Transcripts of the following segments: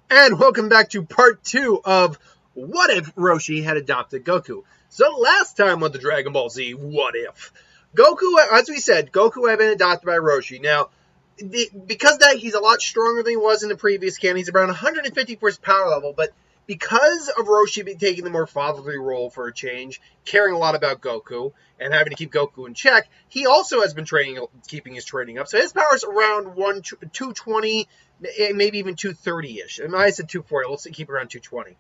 And welcome back to part 2 of What If Roshi Had Adopted Goku. So last time on the Dragon Ball Z What If, Goku, as we said, Goku had been adopted by Roshi. Now, because that he's a lot stronger than he was in the previous canon, he's around 150 for his power level, but because of Roshi taking the more fatherly role for a change, caring a lot about Goku, and having to keep Goku in check, he also has been keeping his training up. So his power's around 220, maybe even 230-ish. And I said 240. Let's keep it around 220.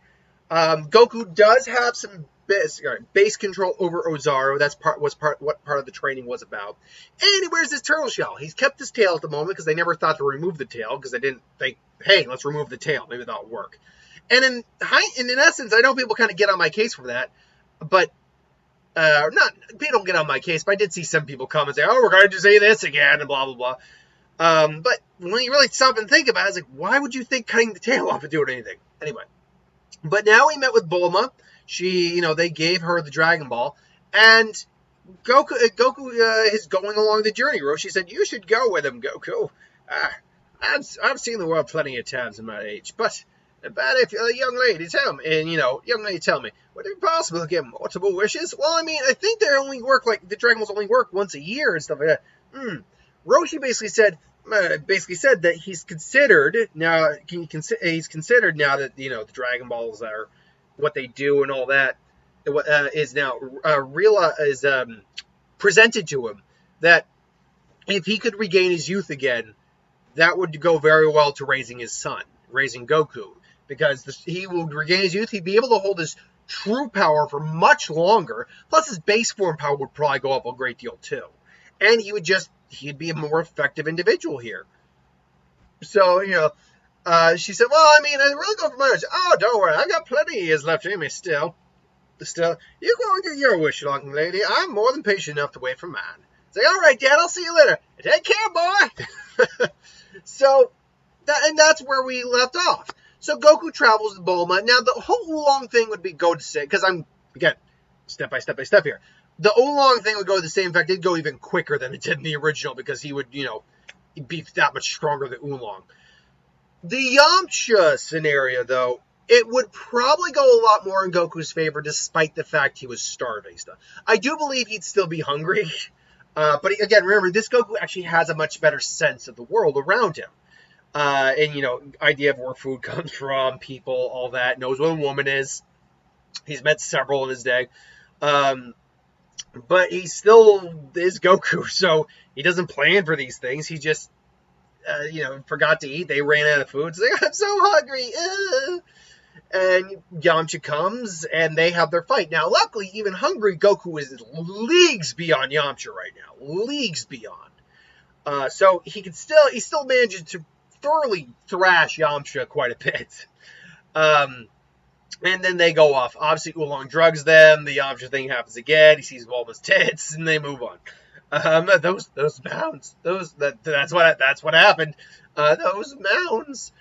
Goku does have some base control over Ozaru. That's what part of the training was about. And he wears his turtle shell. He's kept his tail at the moment because they never thought to remove the tail because they didn't think, hey, let's remove the tail. Maybe that'll work. And in essence, I know people kind of get on my case for that, but people don't get on my case, but I did see some people come and say, oh, we're going to say this again, and blah, blah, blah. But when you really stop and think about it, it's like, why would you think cutting the tail off would do anything? Anyway. But now we met with Bulma. They gave her the Dragon Ball, and Goku is going along the journey. Roshi said, you should go with him, Goku. I've seen the world plenty of times in my age, but if young lady tell me, would it be possible to get multiple wishes? Well, I mean, I think they only work the Dragon Balls only work once a year and stuff like that. Roshi basically said that he's considered now. He's considered now that the Dragon Balls are what they do and all that is now presented to him, that if he could regain his youth again, that would go very well to raising his son, raising Goku, because he will regain his youth. He'd be able to hold his true power for much longer. Plus, his base form power would probably go up a great deal too, and he'd be a more effective individual here. So, she said, well, I mean, I really go for marriage. Oh, don't worry, I got plenty of years left in me still. You go and get your wish, young lady. I'm more than patient enough to wait for mine. It's like, all right, Dad, I'll see you later. Take care, boy. So, that's where we left off. So Goku travels to Bulma. Now, the whole Oolong thing would be go to say, because I'm, again, step by step here. The Oolong thing would go the same. In fact, it'd go even quicker than it did in the original, because he would, be that much stronger than Oolong. The Yamcha scenario, though, it would probably go a lot more in Goku's favor, despite the fact he was starving stuff. I do believe he'd still be hungry. But again, remember, this Goku actually has a much better sense of the world around him. Idea of where food comes from, people, all that. Knows what a woman is. He's met several in his day. But he still is Goku, so he doesn't plan for these things. He just, forgot to eat. They ran out of food. So I'm so hungry. And Yamcha comes, and they have their fight. Now, luckily, even hungry, Goku is leagues beyond Yamcha right now. Leagues beyond. So he still manages to thoroughly thrash Yamcha quite a bit. And then they go off. Obviously, Oolong drugs them. The Yamcha thing happens again. He sees Bulma's tits, and they move on. Those mounds. That's what happened. Those mounds.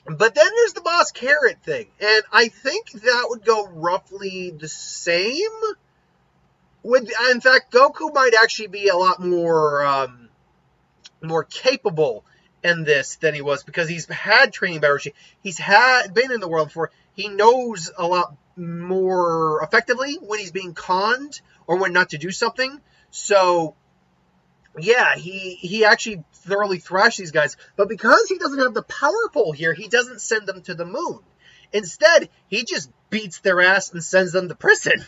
But then there's the Boss Carrot thing, and I think that would go roughly the same. In fact, Goku might actually be a lot more capable in this than he was, because he's had training by Roshi. He's been in the world before. He knows a lot more effectively when he's being conned or when not to do something. So, yeah, he actually thoroughly thrashed these guys. But because he doesn't have the power pole here, he doesn't send them to the moon. Instead, he just beats their ass and sends them to prison.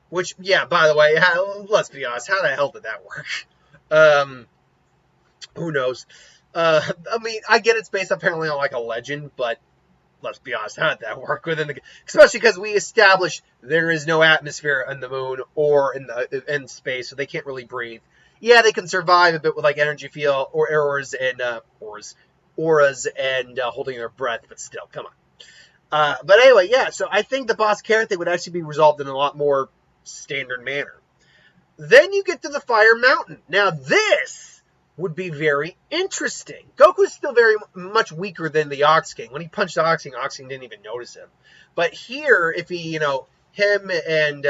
Which, yeah, by the way, let's be honest, how the hell did that work? Who knows? I mean, I get it's based apparently on a legend, but let's be honest, how did that work especially because we established there is no atmosphere on the moon or in space, so they can't really breathe. Yeah, they can survive a bit with energy field or auras and holding their breath, but still, come on. But anyway, yeah. So I think the Boss Carrot thing would actually be resolved in a lot more standard manner. Then you get to the Fire Mountain. Now this would be very interesting. Goku is still very much weaker than the Ox King. When he punched Ox King didn't even notice him. But here, if he, him and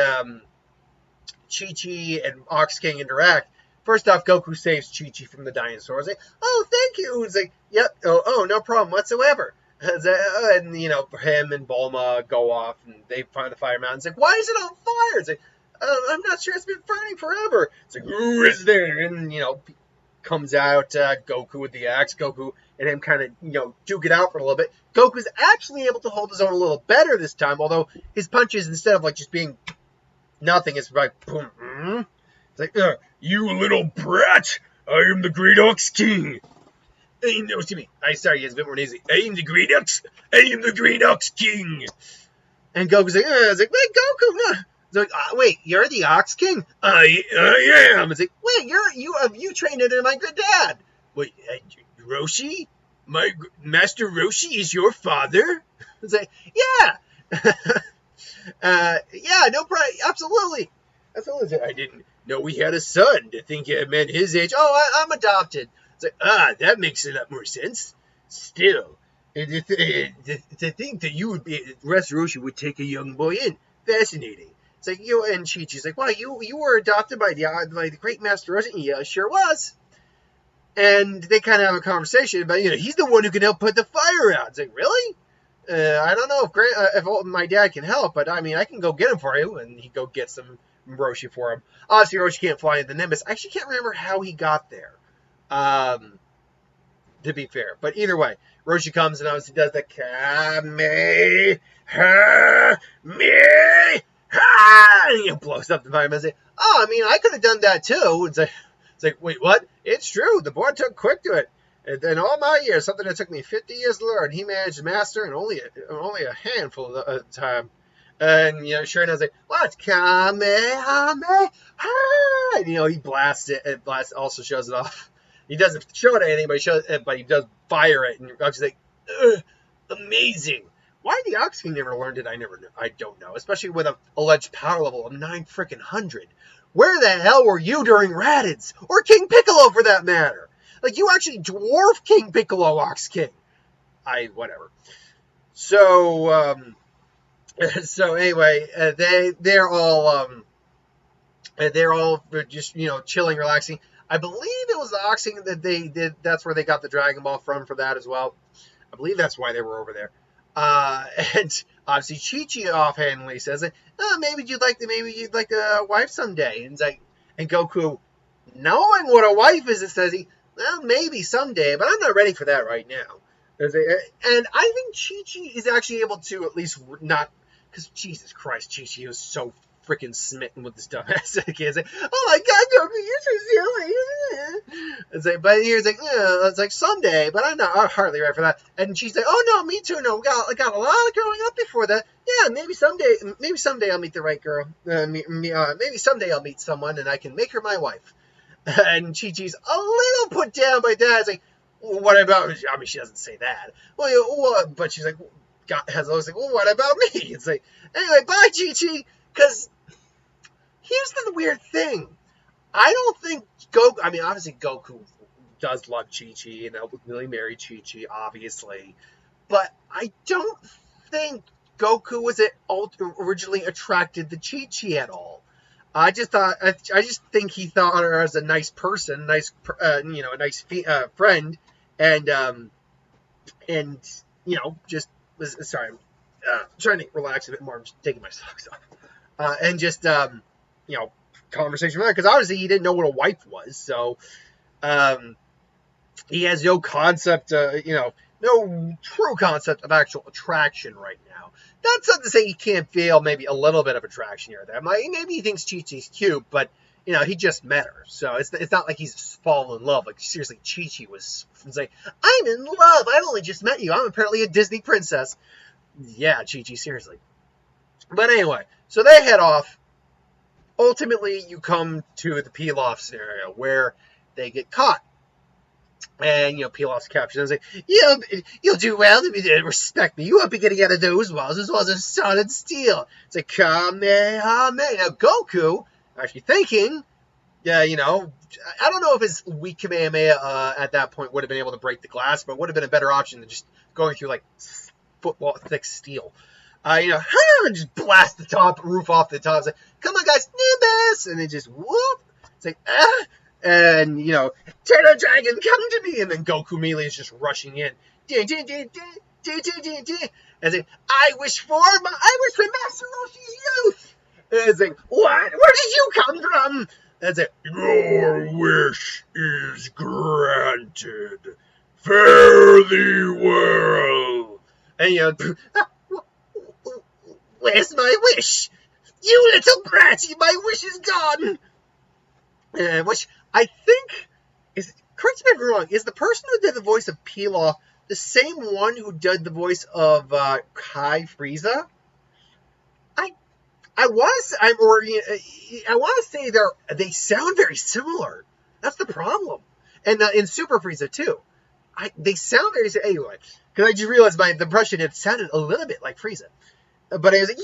Chi-Chi and Ox King interact, First off, Goku saves Chi-Chi from the dinosaurs. Like, oh, thank you. It's like, yep, oh, no problem whatsoever. And, him and Bulma go off, and they find the fire mountain. It's like, why is it on fire? It's like, I'm not sure, it's been burning forever. It's like, who is there? And, comes out Goku with the axe. Goku and him kind of, duke it out for a little bit. Goku's actually able to hold his own a little better this time, although his punches, instead of, just being nothing, it's like, boom. It's like, you little brat, I am the Great Ox King. Excuse me. Sorry, it's a bit more easy. I am the Great Ox King. And Goku's like, wait, Goku, no. It's like, wait, you're the Ox King? I am. It's like, wait, you trained under my good dad. Wait, Roshi? My Master Roshi is your father? It's like, yeah. Yeah, no problem. Absolutely. I didn't know we had a son to think it meant his age. Oh, I'm adopted. It's like, that makes a lot more sense. Still, to think that you would be, Master Roshi would take a young boy in. Fascinating. It's like, and Chi-Chi's like, wow, you were adopted by the great Master Roshi? Yeah, sure was. And they kind of have a conversation about, he's the one who can help put the fire out. It's like, really? I don't know if my dad can help, but I mean, I can go get him for you. And he go get some Roshi for him. Obviously, Roshi can't fly in the Nimbus. I actually can't remember how he got there. To be fair, but either way, Roshi comes and obviously does the Kamehameha, and he blows up the fire and say, "Oh, I mean, I could have done that too." It's like, wait, what? It's true. The boy took quick to it. And in all my years, something that took me 50 years to learn, he managed to master in only a handful of time. And, sure enough, like, what's Kamehameha? And, he blasts it, and Blast also shows it off. He doesn't show it to anybody, but he does fire it, and Ox is like, amazing. Why the Ox King never learned it, I don't know, especially with an alleged power level of 900. Where the hell were you during Raditz? Or King Piccolo, for that matter? Like, you actually dwarf King Piccolo, Ox King. Whatever. So, anyway, they're all just, chilling, relaxing. I believe it was the Ox King that they did. That's where they got the Dragon Ball from for that as well. I believe that's why they were over there. And obviously Chi-Chi offhandedly says, maybe you'd like a wife someday. And it's like, and Goku, knowing what a wife is, it says well, maybe someday, but I'm not ready for that right now. And I think Chi-Chi is actually able to at least not, because Jesus Christ, Chi-Chi was so freaking smitten with this dumbass kid. It's like, oh my God, Goku, you're so silly. It's like, but he's like, it's like someday, but I'm hardly ready for that. And she's like, oh no, me too. No, I got a lot of growing up before that. Yeah, maybe someday I'll meet the right girl. Maybe someday I'll meet someone and I can make her my wife. And Chi-Chi's a little put down by that. It's like, well, what about? I mean, she doesn't say that. Well, but she's like, well, what about me? It's like, anyway, bye, Chi-Chi. Because here's the weird thing. I don't think Goku, I mean, obviously Goku does love Chi-Chi and ultimately marry Chi-Chi, obviously. But I don't think Goku was originally attracted to Chi-Chi at all. I just think he thought her as a nice person, a nice friend, and just was, sorry, I'm trying to relax a bit more. I'm just taking my socks off. And just, conversation with her, because obviously he didn't know what a wife was, so he has no concept, no true concept of actual attraction right now. That's not to say he can't feel maybe a little bit of attraction here or there. Maybe he thinks Chi-Chi's cute, but, he just met her, so it's not like he's fallen in love. Like, seriously, Chi-Chi was like, I'm in love, I've only just met you, I'm apparently a Disney princess. Yeah, Chi-Chi, seriously. But anyway, so they head off. Ultimately, you come to the Pilaf scenario where they get caught. And, Pilaf's captured. And like, you'll do well to respect me. You won't be getting out of those walls. Those walls are solid steel. It's like, Kamehameha. Now, Goku, actually thinking, I don't know if his weak Kamehameha at that point would have been able to break the glass, but it would have been a better option than just going through, like, football thick steel. Just blast the roof off the top. It's like, come on, guys, Nimbus! And they just whoop. It's like, And, you know, Turtle Dragon, come to me! And then Goku immediately is just rushing in. And saying, I wish for Master Roshi's youth! And it's like, what? Where did you come from? And it's like, your wish is granted. Fare thee well. And, you know, where's my wish? You little brat, my wish is gone. Which I think is, correct me if I'm wrong, is the person who did the voice of Pilaf the same one who did the voice of Kai Frieza? I want to say they sound very similar. That's the problem. And in Super Frieza too, they sound very similar. Anyway, because I just realized the impression it sounded a little bit like Frieza, but I was like,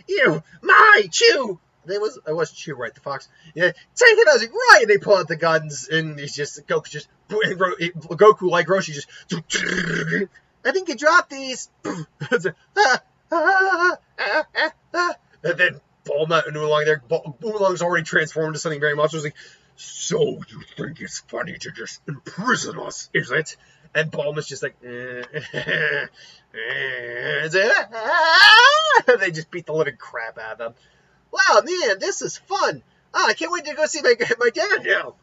you, my Chew. It was Chew, right? The fox. Yeah, take it. I was like, right. And they pull out the guns, and it's just Goku like Roshi just. I think you dropped these. And then Bulma no longer there. Oolong's already transformed into something very much. I was like, so you think it's funny to just imprison us, is it? And Bulma's just like, they just beat the living crap out of them. Wow, man, this is fun. Oh, I can't wait to go see my dad now.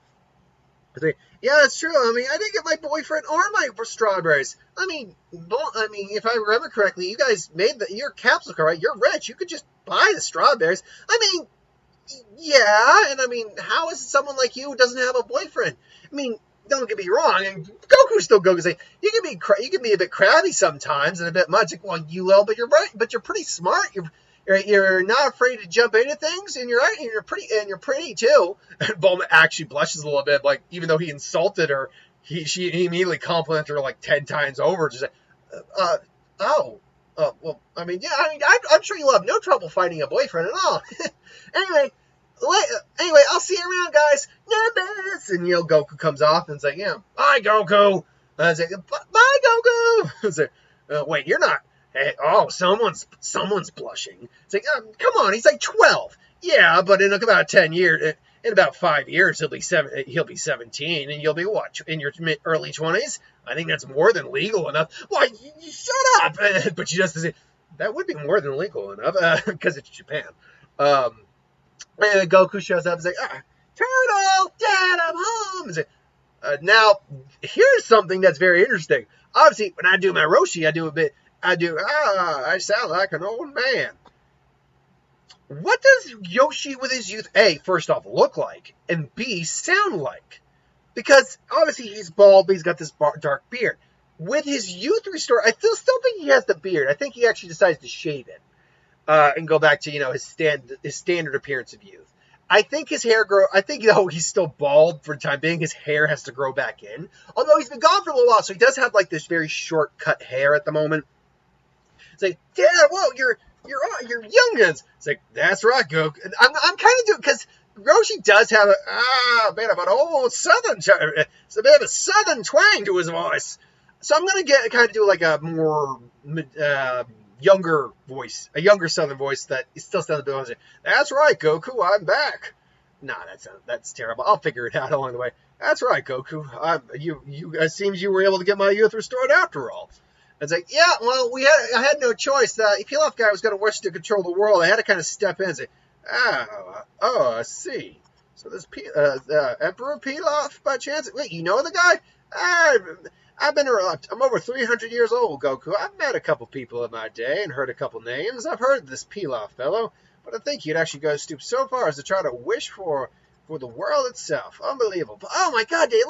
I think, yeah, that's true. I mean, I didn't get my boyfriend or my strawberries. I mean, if I remember correctly, you guys made your capsule car, right? You're rich. You could just buy the strawberries. I mean, yeah, and I mean, how is someone like you who doesn't have a boyfriend? I mean, don't get me wrong, and Goku's still Goku. Saying you can be a bit crabby sometimes and a bit much. Like, well, you will, but you're pretty smart. You're not afraid to jump into things, and you're pretty too. And Bulma actually blushes a little bit, like even though he insulted her, she immediately complimented her like 10 times over. Just like, well, I mean, yeah, I mean, I'm sure you'll have no trouble finding a boyfriend at all. Anyway, I'll see you around, guys. Nimbus! And, you know, Goku comes off and it's like, yeah, bye, Goku. And I was like, bye, Goku. I was like, wait, you're not. Hey, oh, someone's blushing. It's like, come on, he's like 12. Yeah, but in about 10 years, in about 5 years, he'll be 17, and you'll be what, in your early 20s? I think that's more than legal enough. Why, you shut up! But she just says, that would be more than legal enough, because it's Japan. And Goku shows up and says, Turtle, Dad, I'm home. Now, here's something that's very interesting. Obviously, when I do my Roshi, I sound like an old man. What does Yoshi with his youth, A, first off, look like, and B, sound like? Because, obviously, he's bald, but he's got this dark beard. With his youth restored, I still think he has the beard. I think he actually decides to shave it. And go back to, you know, his standard appearance of youth. I think his hair though he's still bald for the time being, his hair has to grow back in. Although he's been gone for a little while, so he does have, like, this very short cut hair at the moment. It's like, Dad, whoa, you're youngins. It's like, that's right, Goku. I'm kind of doing, because Roshi does have a bit of an old southern, it's a bit of a southern twang to his voice. So I'm going to kind of do like a more younger voice, a younger southern voice that still sounds a bit like, that's right, Goku, I'm back. Nah, that's terrible. I'll figure it out along the way. That's right, Goku. It seems you were able to get my youth restored after all. It's like, yeah, well, I had no choice. The Pilaf guy was going to wish to control the world. I had to kind of step in and say, I see. So this Emperor Pilaf, by chance? Wait, you know the guy? I'm over 300 years old, Goku. I've met a couple people in my day and heard a couple names. I've heard of this Pilaf fellow, but I think you'd actually go stoop so far as to try to wish for the world itself. Unbelievable. Oh my God, Dave,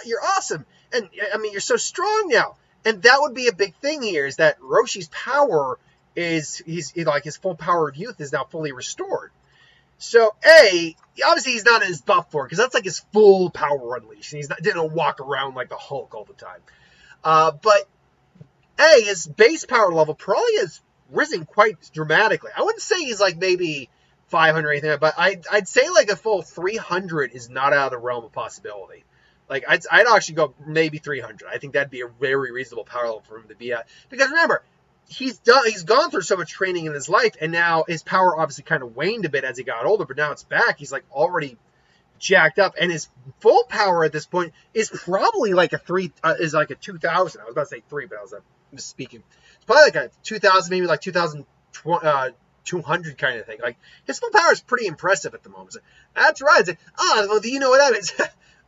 you're awesome. And I mean, you're so strong now. And that would be a big thing here, is that Roshi's power his full power of youth is now fully restored. So, obviously he's not in his buff form, because that's like his full power unleashed. And didn't walk around like the Hulk all the time. But, his base power level probably has risen quite dramatically. I wouldn't say he's like maybe 500 or anything, but I'd say like a full 300 is not out of the realm of possibility. Like, I'd actually go maybe 300. I think that'd be a very reasonable power level for him to be at. Because remember, he's gone through so much training in his life, and now his power obviously kind of waned a bit as he got older, but now it's back. He's like already jacked up, and his full power at this point is probably like a 2000. I was about to say 3, but I was misspeaking. It's probably like a 2000, maybe like 2200 kind of thing. Like, his full power is pretty impressive at the moment. So, that's right. It's like, well, do you know what that means?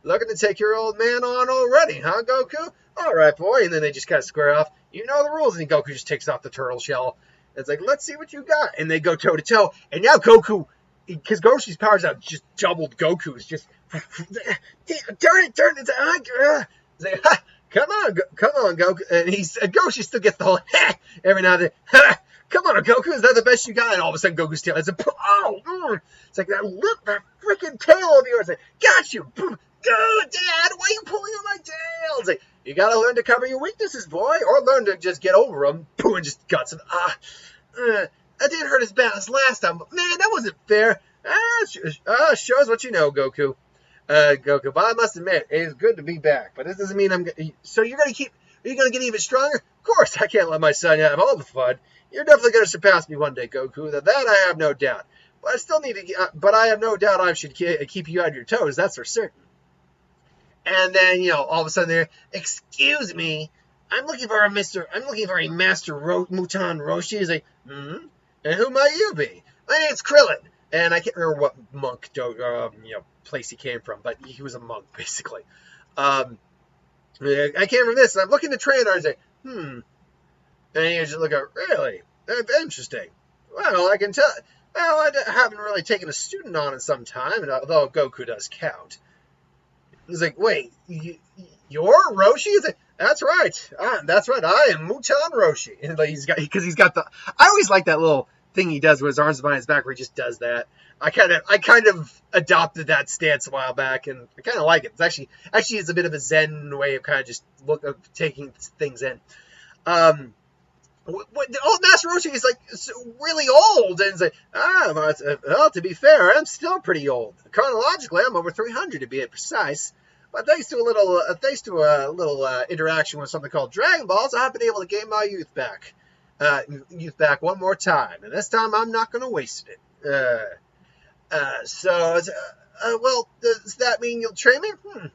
Looking to take your old man on already, huh, Goku? All right, boy. And then they just kind of square off. You know the rules. And Goku just takes off the turtle shell. It's like, let's see what you got. And they go toe to toe. And now Goku, because Goshi's powers out just doubled Goku's. Just turn it. It's like, come on, Goku. And Goshi still gets the whole every now and then. Come on, Goku, is that the best you got? And all of a sudden, Goku's tail is it's like that freaking tail of yours. Like, got you. Oh, Dad, why are you pulling on my tail? It's like, you gotta learn to cover your weaknesses, boy, or learn to just get over them. And just guts him. That didn't hurt as bad as last time, but man, that wasn't fair. Shows what you know, Goku. Goku, but I must admit, it is good to be back. But this doesn't mean I'm. So you're gonna keep? Are you gonna get even stronger? Of course, I can't let my son have all the fun. You're definitely gonna surpass me one day, Goku. That I have no doubt. But I still need to. But I have no doubt I should keep you on your toes. That's for certain. And then, all of a sudden they're, excuse me, I'm looking for a Master Mutan Roshi. He's like, and who might you be? My name's Krillin. And I can't remember what monk, place he came from, but he was a monk, basically. I came from this, and I'm looking to train her. I say, And he just look at, really? Interesting. Well, I can tell. Well, I haven't really taken a student on in some time, although Goku does count. He's like, wait, you're Roshi? He's like, that's right. That's right. I am Mutan Roshi. And like, he's got the. I always like that little thing he does with his arms behind his back, where he just does that. I kind of adopted that stance a while back, and I kind of like it. It's actually it's a bit of a Zen way of kind of just taking things in. The old Master Roshi is like really old, and it's like, well, to be fair, I'm still pretty old. Chronologically, I'm over 300 to be precise. But thanks to a little interaction with something called Dragon Balls, I've been able to gain my youth back one more time, and this time I'm not going to waste it. Well, does that mean you'll train me? Well,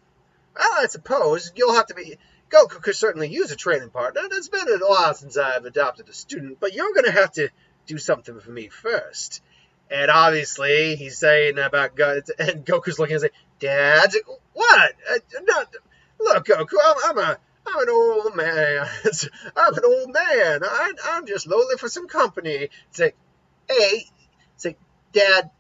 I suppose you'll have to be. Goku could certainly use a training partner. It's been a while since I've adopted a student, but you're going to have to do something for me first. And obviously, he's saying about God, and Goku's looking and saying, Dad, what? Look, Goku, I'm an old man. I'm an old man. I'm just lonely for some company. It's like, Dad,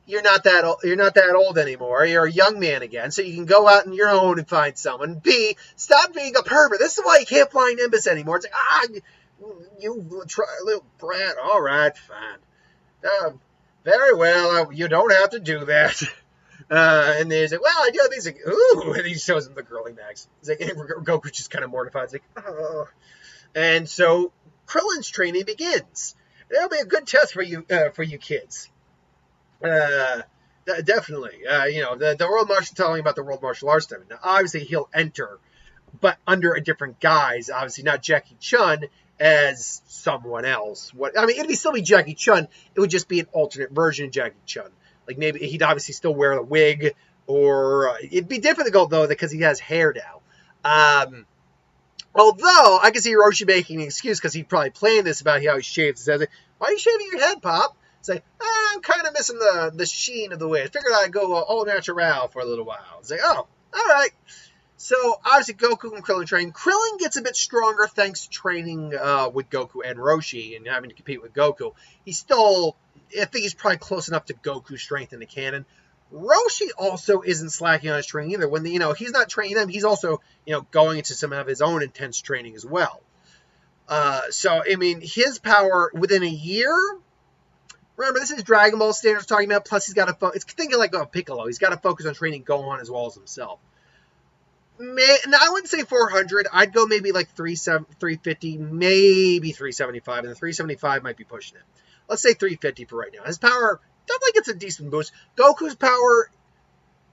you're not that old anymore. You're a young man again, so you can go out on your own and find someone. B, stop being a pervert. This is why you can't fly Nimbus anymore. It's like, you try, little brat. All right, fine. Very well. You don't have to do that. And then he's like, well, I do these. Like, ooh, and he shows him the girly mags. He's like, Goku's just kind of mortified. He's like, oh. And so Krillin's training begins. It'll be a good test for you kids. Definitely. The World Martial telling about the World Martial Arts Tournament. Now, obviously, he'll enter, but under a different guise. Obviously, not Jackie Chun as someone else. It'd still be Jackie Chun. It would just be an alternate version of Jackie Chun. Like, maybe he'd obviously still wear the wig, or it'd be difficult, though, because he has hair now. Although, I can see Roshi making an excuse, because he'd probably plan this about how he shaves his head. Like, why are you shaving your head, Pop? It's like, I'm kind of missing the sheen of the wig. I figured I'd go all natural for a little while. It's like, oh, all right. So, obviously, Goku and Krillin train. Krillin gets a bit stronger thanks to training with Goku and Roshi and having to compete with Goku. I think he's probably close enough to Goku's strength in the canon. Roshi also isn't slacking on his training either. When he's not training them, he's also going into some of his own intense training as well. His power within a year. Remember, this is Dragon Ball standards talking about. Plus, he's got to it's thinking like Piccolo. He's got to focus on training Gohan as well as himself. Now, I wouldn't say 400. I'd go maybe like 350, maybe 375, and the 375 might be pushing it. Let's say 350 for right now. His power definitely gets a decent boost. Goku's power,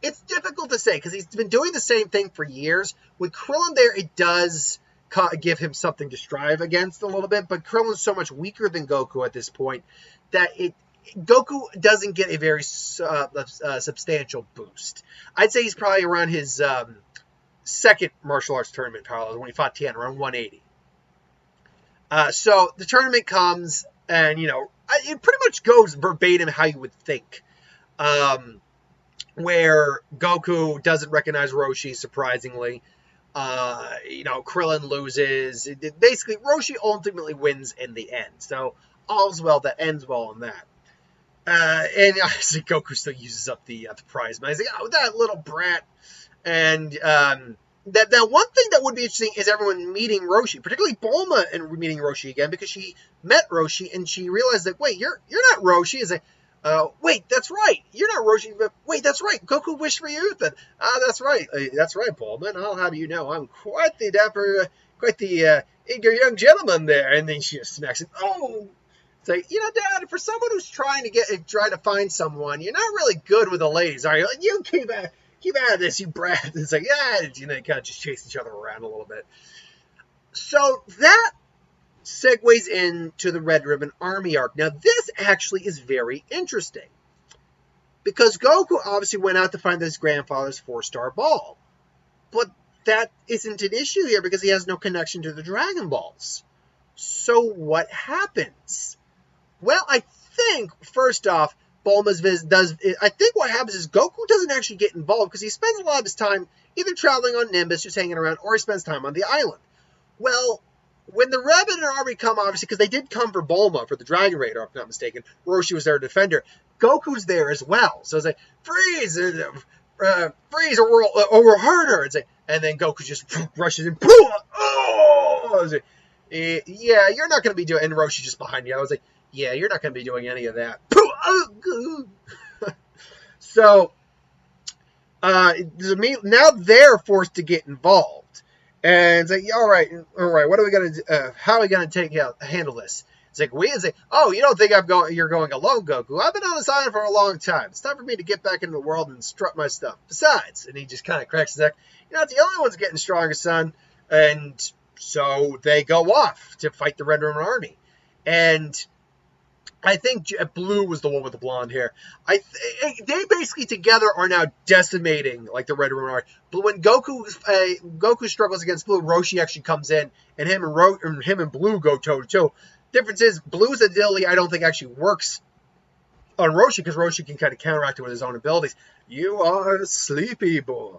it's difficult to say because he's been doing the same thing for years. With Krillin there, it does give him something to strive against a little bit, but Krillin's so much weaker than Goku at this point that Goku doesn't get a very substantial boost. I'd say he's probably around his second martial arts tournament parallel when he fought Tien, around 180. So the tournament comes, and it pretty much goes verbatim how you would think. Where Goku doesn't recognize Roshi, surprisingly. Krillin loses. Basically, Roshi ultimately wins in the end. So all's well that ends well on that. And obviously Goku still uses up the prize money. He's like, oh, that little brat. And that one thing that would be interesting is everyone meeting Roshi, particularly Bulma, and meeting Roshi again, because she met Roshi and she realized that, wait, you're not Roshi. It's like, wait, that's right. You're not Roshi, but wait, that's right. Goku wished for youth. And that's right. That's right, Bulma. And I'll have you know, I'm quite the dapper, quite the eager young gentleman there. And then she just smacks him. Oh. It's like, Dad, for someone who's trying to find someone, you're not really good with the ladies, are you? Like, you keep at this, you brat. It's like, yeah, they kind of just chase each other around a little bit. So that segues into the Red Ribbon Army arc. Now, this actually is very interesting, because Goku obviously went out to find his grandfather's 4-star ball, but that isn't an issue here because he has no connection to the Dragon Balls. So what happens? Well, I think, first off, Bulma's visit does... I think what happens is Goku doesn't actually get involved because he spends a lot of his time either traveling on Nimbus, just hanging around, or he spends time on the island. Well, when the Red Ribbon Army come, obviously, because they did come for Bulma, for the Dragon Raider, if I'm not mistaken, Roshi was their defender, Goku's there as well. So it's like, freeze! Freeze or we'll hurt her! And then Goku just rushes in. Oh! Like, yeah, you're not going to be doing... And Roshi just behind you. I was like, yeah, you're not going to be doing any of that. So, now they're forced to get involved. And it's like, all right, what are we going to do? How are we going to handle this? It's like, oh, you don't think you're going alone, Goku? I've been on this island for a long time. It's time for me to get back into the world and strut my stuff. Besides, and he just kind of cracks his neck, you're not the only one's getting stronger, son. And so they go off to fight the Red Ribbon Army. And I think Blue was the one with the blonde hair. They basically together are now decimating like the Red Ribbon Army. But when Goku struggles against Blue, Roshi actually comes in, and him and Blue go toe to toe. Difference is Blue's ability I don't think actually works on Roshi because Roshi can kind of counteract it with his own abilities. You are a sleepy boy.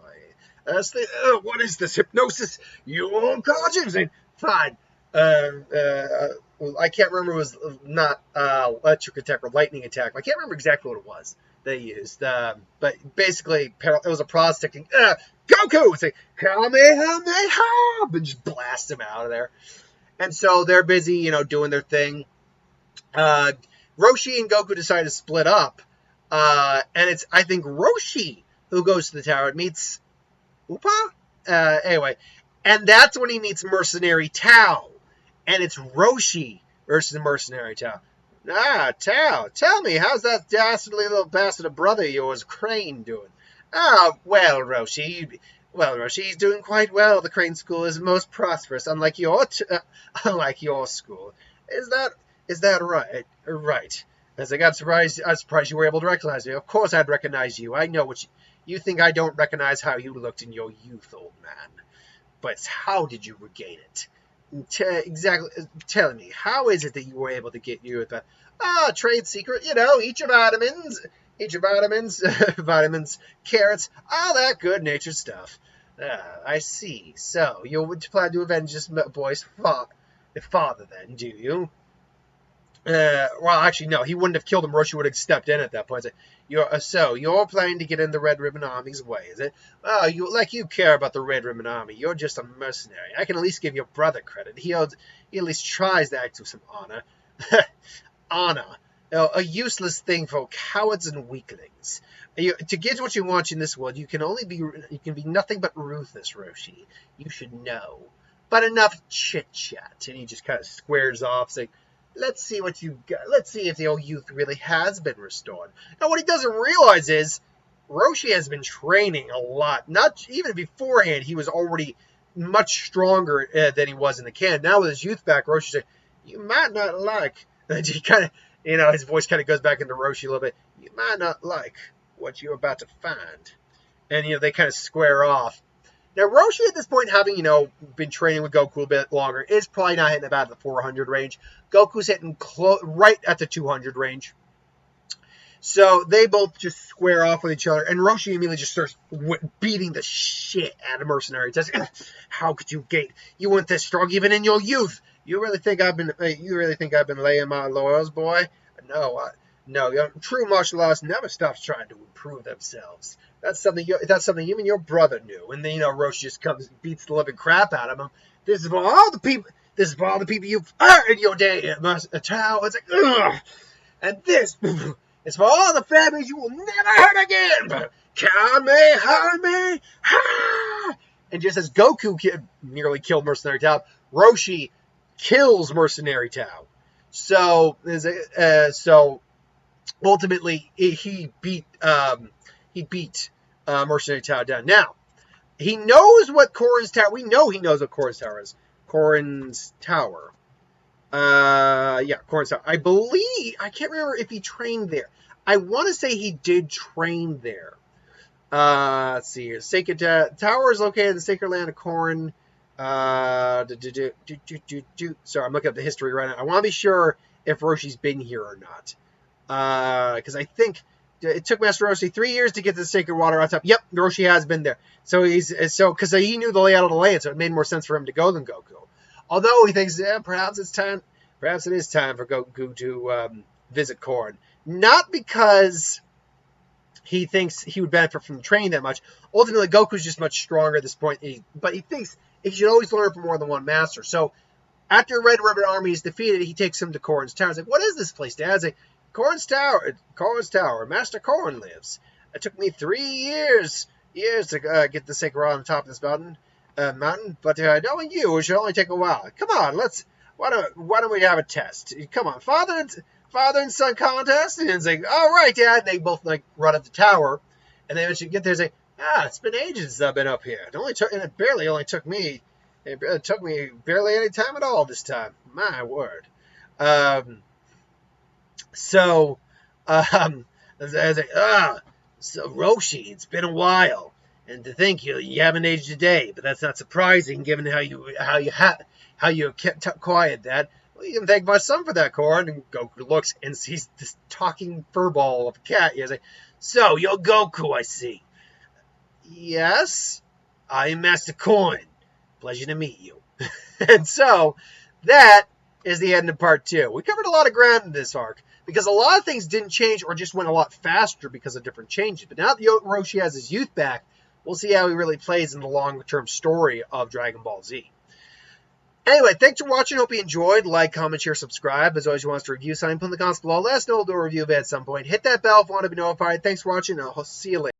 What is this hypnosis? You unconscious? Fine. I can't remember. It was not electric attack or lightning attack. I can't remember exactly what it was they used. But basically, it was a prosthetic. Goku! It's like, Kamehameha! And just blast him out of there. And so they're busy, doing their thing. Roshi and Goku decide to split up. And it's, I think, Roshi who goes to the tower and meets Upa? Anyway. And that's when he meets Mercenary Tao. And it's Roshi versus Mercenary Tao. Tao, tell me, how's that dastardly little bastard of brother of yours, Crane, doing? Well, Roshi, he's doing quite well. The Crane School is most prosperous, unlike your school. Is that right? Right. As I'm surprised you were able to recognize me. Of course I'd recognize you. I know what you think. I don't recognize how you looked in your youth, old man. But how did you regain it? Exactly. Tell me, how is it that you were able to get you the trade secret? Each of vitamins, carrots, all that good-natured stuff. I see. So you would plan to avenge this boy's father, then, do you? Well, actually, no. He wouldn't have killed him. Roshi would have stepped in at that point. So you're planning to get in the Red Ribbon Army's way, is it? Oh, you care about the Red Ribbon Army. You're just a mercenary. I can at least give your brother credit. He at least tries to act with some honor. Honor, a useless thing for cowards and weaklings. To get what you want in this world, you can be nothing but ruthless, Roshi. You should know. But enough chit chat. And he just kind of squares off, saying, let's see what you got. Let's see if the old youth really has been restored. Now, what he doesn't realize is Roshi has been training a lot. Not even beforehand, he was already much stronger than he was in the can. Now with his youth back, Roshi said, "You might not like." And he kind of his voice kind of goes back into Roshi a little bit. You might not like what you're about to find. And, they kind of square off. Now, Roshi at this point, having, been training with Goku a bit longer, is probably not hitting about the 400 range. Goku's hitting right at the 200 range. So they both just square off with each other, and Roshi immediately just starts beating the shit out of Mercenary. Just, how could you gate? You weren't this strong even in your youth. You really think I've been laying my laurels, boy? No. True martial arts never stops trying to improve themselves. That's something even your brother knew. And then Roshi just comes and beats the living crap out of him. This is for all the people you've hurt in your day, child. It's like, ugh. And this is for all the families you will never hurt again. Kamehameha! And just as Goku nearly killed Mercenary Tao, Roshi kills Mercenary Tao. So ultimately he beat Mercenary Tao down. Now he knows what Korin's Tower. We know he knows what Korin's Tower is. Korin's Tower. Korin's Tower. I believe, I can't remember if he trained there. I want to say he did train there. Let's see here. Sacred Tower is located in the sacred land of Korin. Sorry, I'm looking up the history right now. I want to be sure if Roshi's been here or not. Because I think it took Master Roshi 3 years to get to the sacred water on top. Yep, Roshi has been there. So because he knew the layout of the land, so it made more sense for him to go than Goku. Although he thinks, perhaps it is time for Goku to visit Korin. Not because he thinks he would benefit from training that much. Ultimately, Goku's just much stronger at this point. But he thinks he should always learn from more than one master. So after Red Ribbon Army is defeated, he takes him to Korin's Tower. He's like, what is this place, Dad? He's like, Korin's Tower. Master Korin lives. It took me 3 years to get the sacred rod on the top of this mountain. But knowing you, it should only take a while. Come on, why don't we have a test? Come on, father and son contest. And it's like, all right, Dad. And they both run up the tower, and they eventually get there. And say, it's been ages since I've been up here. It barely took me barely any time at all this time. My word. So Roshi, it's been a while. And to think you haven't aged a day, but that's not surprising given how you kept quiet, Dad. Well, you can thank my son for that, Korin. And Goku looks and sees this talking furball of a cat. He's like, so you're Goku, I see. Yes, I am Master Korin. Pleasure to meet you. And so that is the end of part 2. We covered a lot of ground in this arc because a lot of things didn't change or just went a lot faster because of different changes. But now that Roshi has his youth back, we'll see how he really plays in the long-term story of Dragon Ball Z. Anyway, thanks for watching. Hope you enjoyed. Like, comment, share, subscribe. As always, you want us to review something, put in the comments below. Let us know we'll do a review of it at some point. Hit that bell if you want to be notified. Thanks for watching, and I'll see you later.